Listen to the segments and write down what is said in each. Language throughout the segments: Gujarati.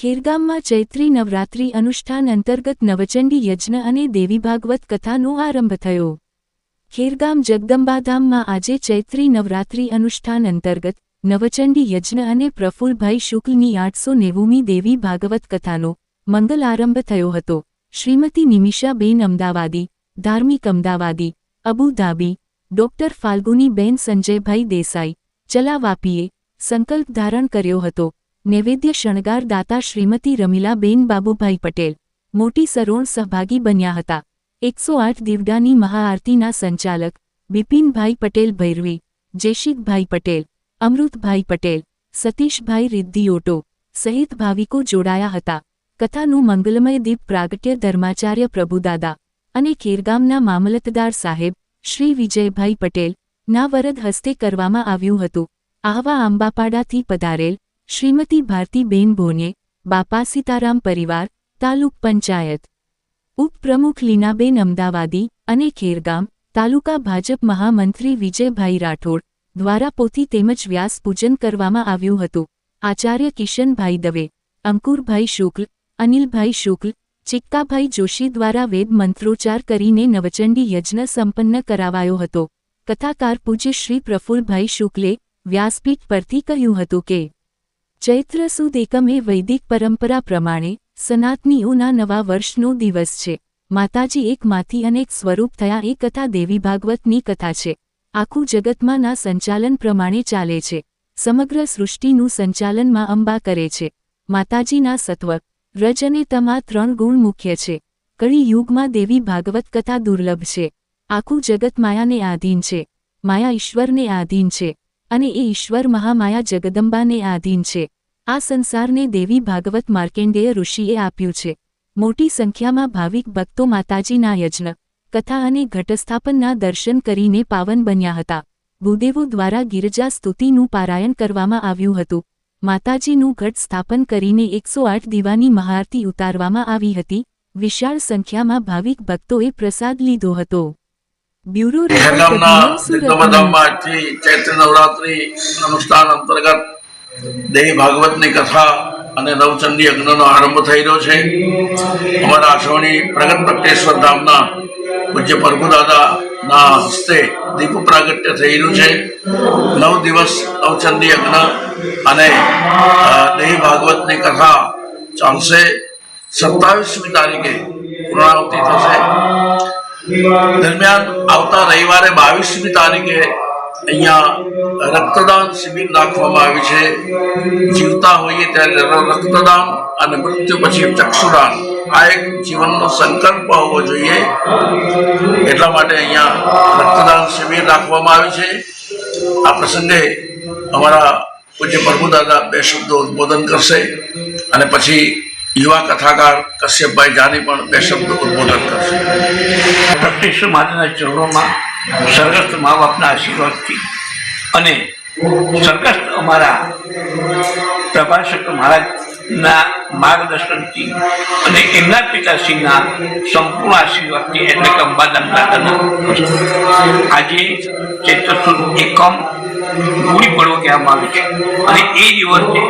ખેરગામમાં ચૈત્રી નવરાત્રિ અનુષ્ઠાન અંતર્ગત નવચંડી યજ્ઞ અને દેવી ભાગવત કથાનો આરંભ થયો। ખેરગામ જગદંબાધામમાં આજે ચૈત્રી નવરાત્રિ અનુષ્ઠાન અંતર્ગત નવચંડી યજ્ઞ અને પ્રફુલ્લભાઈ શુક્લની 890મી દેવી ભાગવત કથાનો મંગલ આરંભ થયો હતો। શ્રીમતી નિમિષાબેન અમદાવાદી, ધાર્મિક અમદાવાદી, અબુધાબી, ડોક્ટર ફાલ્ગુનીબેન સંજયભાઈ દેસાઈ, ચલાવાપીએ સંકલ્પ ધારણ કર્યો હતો। નૈવેદ્ય શણગાર દાતા શ્રીમતી રમીલાબેન બાબુભાઈ પટેલ મોટી સરોણ સહભાગી બન્યા હતા। 108 દીવડાની મહાઆરતીના સંચાલક બિપિનભાઈ પટેલ ભૈરવી, જયશિખભાઈ પટેલ, અમૃતભાઈ પટેલ, સતીશભાઈ રિદ્ધિઓટો સહિત ભાવિકો જોડાયા હતા। કથાનું મંગલમય દીપ પ્રાગટ્ય ધર્માચાર્ય પ્રભુદાદા અને ખેરગામના મામલતદાર સાહેબ શ્રી વિજયભાઈ પટેલ ના વરદ હસ્તે કરવામાં આવ્યું હતું। આહવા આંબાપાડાથી પધારેલ શ્રીમતી ભારતીબેન ભોને, બાપા સીતારામ પરિવાર, તાલુક પંચાયત ઉપપ્રમુખ લીનાબેન અમદાવાદી અને ખેરગામ તાલુકા ભાજપ મહામંત્રી વિજયભાઈ રાઠોડ દ્વારા પોથી તેમજ વ્યાસ પૂજન કરવામાં આવ્યું હતું। આચાર્ય કિશનભાઈ દવે, અંકુરભાઈ શુક્લ, અનિલભાઈ શુક્લ, ચિક્કાભાઈ જોશી દ્વારા વેદ મંત્રોચ્ચાર કરીને નવચંડી યજ્ઞ સંપન્ન કરાવાયો હતો। કથાકાર પૂજ્ય શ્રી પ્રફુલ્લભાઈ શુક્લે વ્યાસપીઠ પરથી કહ્યું હતું કે ચૈત્ર સુદ એકમ એ વૈદિક પરંપરા પ્રમાણે સનાતનીઓના નવા વર્ષનો દિવસ છે। માતાજી એકમાંથી અનેક સ્વરૂપ થયા એ કથા દેવી ભાગવતની કથા છે। આખું જગતમાંના સંચાલન પ્રમાણે ચાલે છે। સમગ્ર સૃષ્ટિનું સંચાલન માં અંબા કરે છે। માતાજીના સત્વ, રજ અને તમ આ 3 ગુણ મુખ્ય છે। કળી યુગમાં દેવી ભાગવત કથા દુર્લભ છે। આખું જગત માયાને આધીન છે। માયા ઈશ્વરને આધીન છે અને એ ઈશ્વર મહામાયા જગદંબાને આધીન છે। આ સંસારને દેવી ભાગવત માર્કેન્ડેય ઋષિએ આપ્યું છે। મોટી સંખ્યામાં ભાવિક ભક્તો માતાજીના યજ્ઞ, કથા અને ઘટસ્થાપનના દર્શન કરીને પાવન બન્યા હતા। ભૂદેવો દ્વારા ગિરજા સ્તુતિનું પારાયણ કરવામાં આવ્યું હતું। માતાજીનું ઘટ સ્થાપન કરીને 108 દીવાની મહાઆરતી ઉતારવામાં આવી હતી। વિશાળ સંખ્યામાં ભાવિક ભક્તોએ પ્રસાદ લીધો હતો। બ્યુરો ચૈત્ર નવરાત્રી અનુષ્ઠાન અંતર્ગત દેવી ભાગવતની કથા અને નવચંડી યજ્ઞનો આરંભ થઈ રહ્યો છે। અમારા આશ્રમની પ્રગટ પ્રગટેશ્વર ધામના પૂજ્ય પ્રભુદાદાના હસ્તે દીપ પ્રાગટ્ય થઈ રહ્યું છે। 9 દિવસ નવચંડી યજ્ઞ અને દેવી ભાગવતની કથા ચાલશે। 27મી તારીખે પૂર્ણાહુતિ થશે। દરમિયાન આવતા રવિવારે 22મી તારીખે અહીંયા રક્તદાન શિબિર રાખવામાં આવી છે। જીવતા હોઈએ ત્યારે રક્તદાન અને મૃત્યુ પછી ચક્ષુદાન આ એક જીવનનો સંકલ્પ હોવો જોઈએ। એટલા માટે અહીંયા રક્તદાન શિબિર રાખવામાં આવી છે। આ પ્રસંગે અમારા પૂજ્ય પ્રભુદાદા 2 શબ્દો ઉદ્બોધન કરશે અને પછી યુવા કથાકાર કશ્યપભાઈ જાની પણ 2 શબ્દો ઉદ્બોધન કરશે। પ્રગટેશ્વર મહારાજના ચરણોમાં સ્વર્ગસ્થ મા બાપના આશીર્વાદથી અને સ્વર્ગસ્થ અમારા પ્રભાશક મહારાજના માર્ગદર્શનથી અને એમના પિતાશ્રીના સંપૂર્ણ આશીર્વાદથી એટલે કે અંબાદાન દાદાના આજે ચૈત્ર સુદ એકમ ગુડી પડવો કહેવામાં આવે છે અને એ દિવસે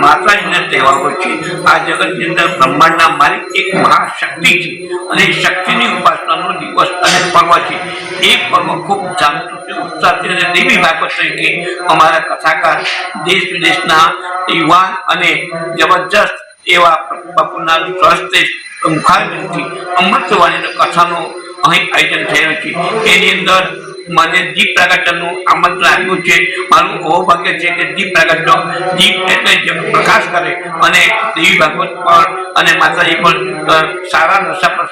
માતાજીના તહેવારો છે। આ જગતની અંદર બ્રહ્માંડના માલિક એક મહાશક્તિ છે અને શક્તિની ઉપાસનાનો દિવસ અને પર્વ છે। એ પર્વ ખૂબ જામતુથી ઉત્સાહથી અને દેવી ભાગવત તરીકે અમારા કથાકાર દેશ વિદેશના યુવાન અને જબરજસ્ત એવા બાપુના સ્વસ્થ મુખારથી અમૃતવાણીની કથાનો અહીં આયોજન થયેલું છે। એની અંદર મને દીપ પ્રાગટ્યનું આમંત્રણ આપ્યું છે। મારું સૌભાગ્ય છે કે દીપ પ્રાગટ્ય દીપ એટલે પ્રકાશ કરે અને દેવી ભાગવત પર અને માતાજી પર સારા નશા પર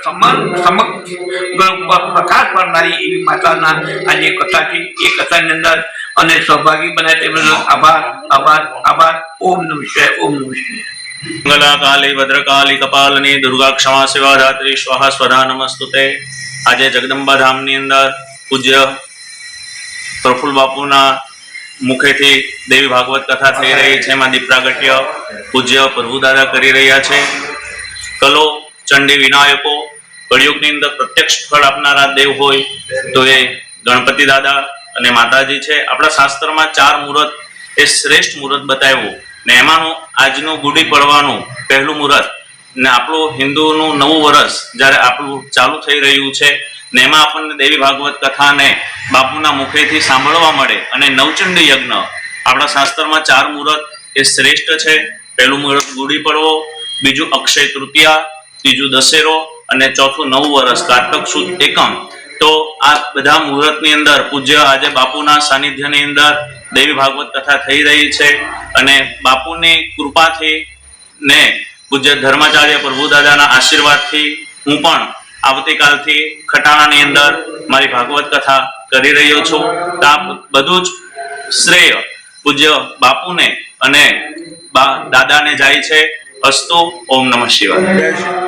સમગ્ર પ્રકાશ કરનારી એવી માતાના આજે કથા છે। એ કથાની અંદર અને સૌભાગી બનાવે તે બદલ આભાર આભાર આભાર। ઓમ નમઃ શિવાય ઓમ નમઃ શિવાય। મંગલાકાલી ભદ્રકાલી કપાલની દુર્ગા ક્ષમા સેવા ધાત્રી સ્વાહા સ્વધા નમસ્તુતે। આજે જગદંબા ધામની અંદર પૂજ્ય પ્રફુલ્લ બાપુના મુખેથી દેવી ભાગવત કથા થઈ રહી છે। એમાં દીપ પ્રાગટ્ય પૂજ્ય પ્રભુદાદા કરી રહ્યા છે। કલો ચંડી વિનાયકો કળિયુગની અંદર પ્રત્યક્ષ ફળ આપનારા દેવ હોય તો એ ગણપતિ દાદા અને માતાજી છે। આપણા શાસ્ત્રમાં 4 મુહૂર્ત એ શ્રેષ્ઠ મુહૂર્ત બતાવ્યું ને એમાંનું આજનું ગુડી પડવાનું પહેલું મુહૂર્ત ને આપણું હિન્દુનું નવું વર્ષ જ્યારે આપણું ચાલુ થઈ રહ્યું છે ને એમાં આપણને દેવી ભાગવત કથાને બાપુના મુખેથી સાંભળવા મળે અને નવચંડી યજ્ઞ આપણા શાસ્ત્રમાં 4 મુહૂર્ત એ શ્રેષ્ઠ છે. પહેલું મુહૂર્ત ગુડી પડવો, બીજું અક્ષય તૃતીયા, ત્રીજું દશેરો અને ચોથું નવું વર્ષ કારતક સુદ એકમ. તો આ બધા મુહૂર્તની અંદર પૂજ્ય આજે બાપુના સાનિધ્યની અંદર દેવી ભાગવત કથા થઈ રહી છે અને બાપુની કૃપાથી ને પૂજ્ય ધર્માચાર્ય પ્રભુદાદાના આશીર્વાદથી હું પણ આવતીકાલથી ખટાણાની અંદર મારી ભાગવત કથા કરી રહ્યો છું. તો આ બધું જ શ્રેય પૂજ્ય બાપુને અને દાદાને જાય છે. અસ્તુ. ઓમ નમઃ શિવાય.